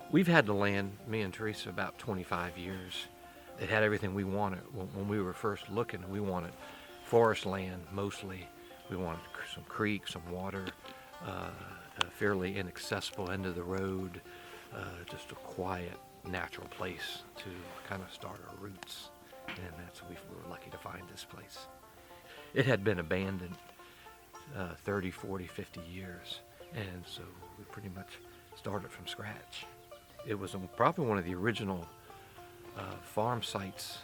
We've had the land, me and Teresa, about 25 years. It had everything we wanted. When we were first looking, we wanted forest land mostly. We wanted some creeks, some water, a fairly inaccessible end of the road, just a quiet, natural place to kind of start our roots. And that's we were lucky to find this place. It had been abandoned 30, 40, 50 years, and so we pretty much started from scratch. It was probably one of the original farm sites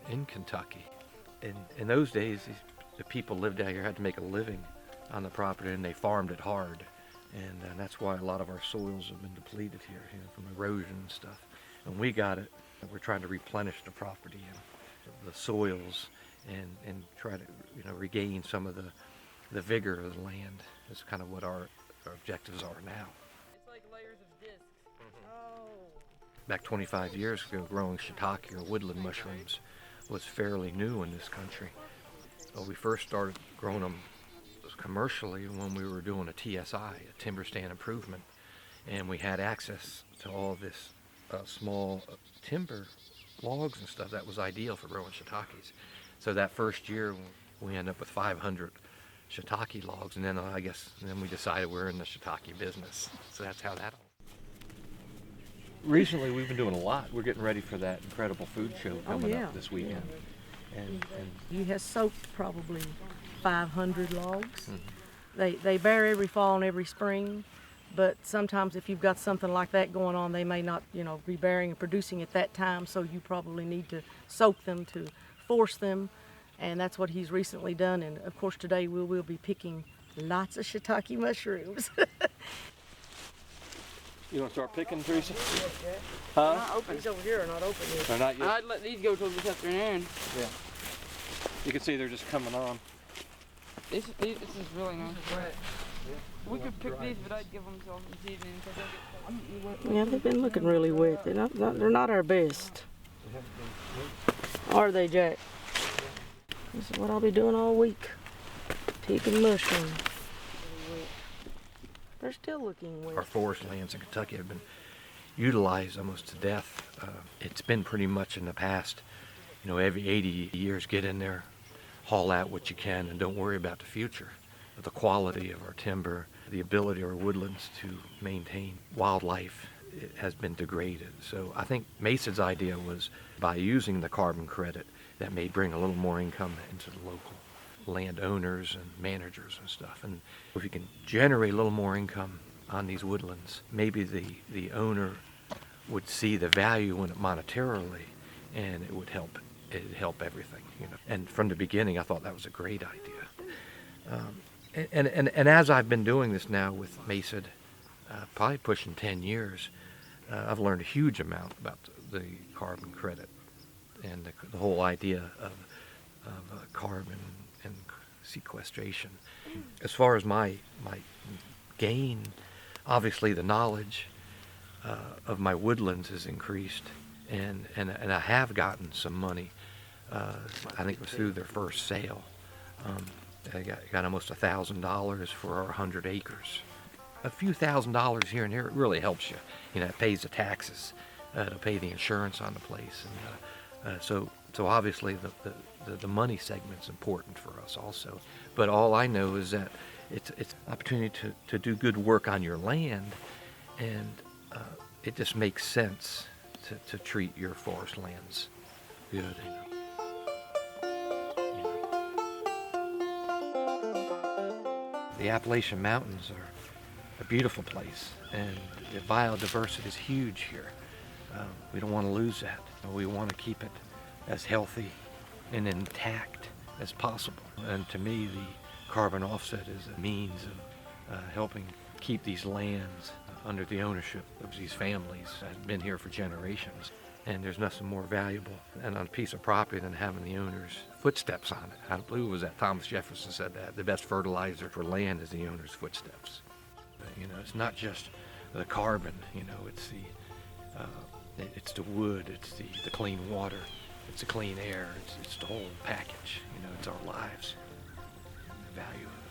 in Kentucky. In those days, the people lived out here had to make a living on the property, and they farmed it hard. And that's why a lot of our soils have been depleted here, from erosion and stuff. And we got it. We're trying to replenish the property and the soils and try to regain some of the vigor of the land. That's kind of what our objectives are now. It's like layers of discs. Back 25 years ago, growing shiitake or woodland mushrooms was fairly new in this country. We first started growing them commercially when we were doing a TSI, a timber stand improvement, and we had access to all this small timber logs and stuff that was ideal for growing shiitakes. So that first year we ended up with 500 shiitake logs, and then then we decided we're in the shiitake business. So that's how that all. Recently we've been doing a lot. We're getting ready for that incredible food show coming up this weekend. And You have soaked probably 500 logs. Mm-hmm. They bear every fall and every spring, but sometimes if you've got something like that going on, they may not, be bearing and producing at that time, so you probably need to soak them to force them, and that's what he's recently done. And of course today we will be picking lots of shiitake mushrooms. you want to start picking, Teresa? Huh? Not open. These over here are not open yet. They're not yet? I'd let these go till this afternoon. Yeah. You can see they're just coming on. This is really nice. We could pick these, but I'd give them till this evening. Yeah, they've been looking really wet. They're not our best. Are they, Jack? This is what I'll be doing all week. Picking mushrooms. They're still looking wet. Our forest lands in Kentucky have been utilized almost to death. It's been pretty much in the past, every 80 years, get in there, haul out what you can, and don't worry about the future. The quality of our timber, the ability of our woodlands to maintain wildlife, it has been degraded. So I think Mason's idea was by using the carbon credit that may bring a little more income into the local landowners and managers and stuff. And if you can generate a little more income on these woodlands, maybe the owner would see the value in it monetarily, and it would help everything. And from the beginning I thought that was a great idea. And as I've been doing this now with Mason, probably pushing 10 years, I've learned a huge amount about the carbon credit and the whole idea of carbon and sequestration. As far as my gain, obviously the knowledge of my woodlands has increased, and I have gotten some money. I think it was through their first sale. I got almost $1,000 for our 100 acres. A few $1,000s here and there, it really helps you. It pays the taxes, it'll pay the insurance on the place, and so obviously the money segment's important for us also. But all I know is that it's an opportunity to do good work on your land, and it just makes sense to treat your forest lands good. The Appalachian Mountains are a beautiful place, and the biodiversity is huge here. We don't want to lose that. We want to keep it as healthy and intact as possible. And to me, the carbon offset is a means of helping keep these lands under the ownership of these families that have been here for generations. And there's nothing more valuable and on a piece of property than having the owner's footsteps on it. I believe it was that Thomas Jefferson said that the best fertilizer for land is the owner's footsteps. It's not just the carbon. It's the wood, it's the clean water, it's the clean air, it's the whole package. It's our lives, the value of it.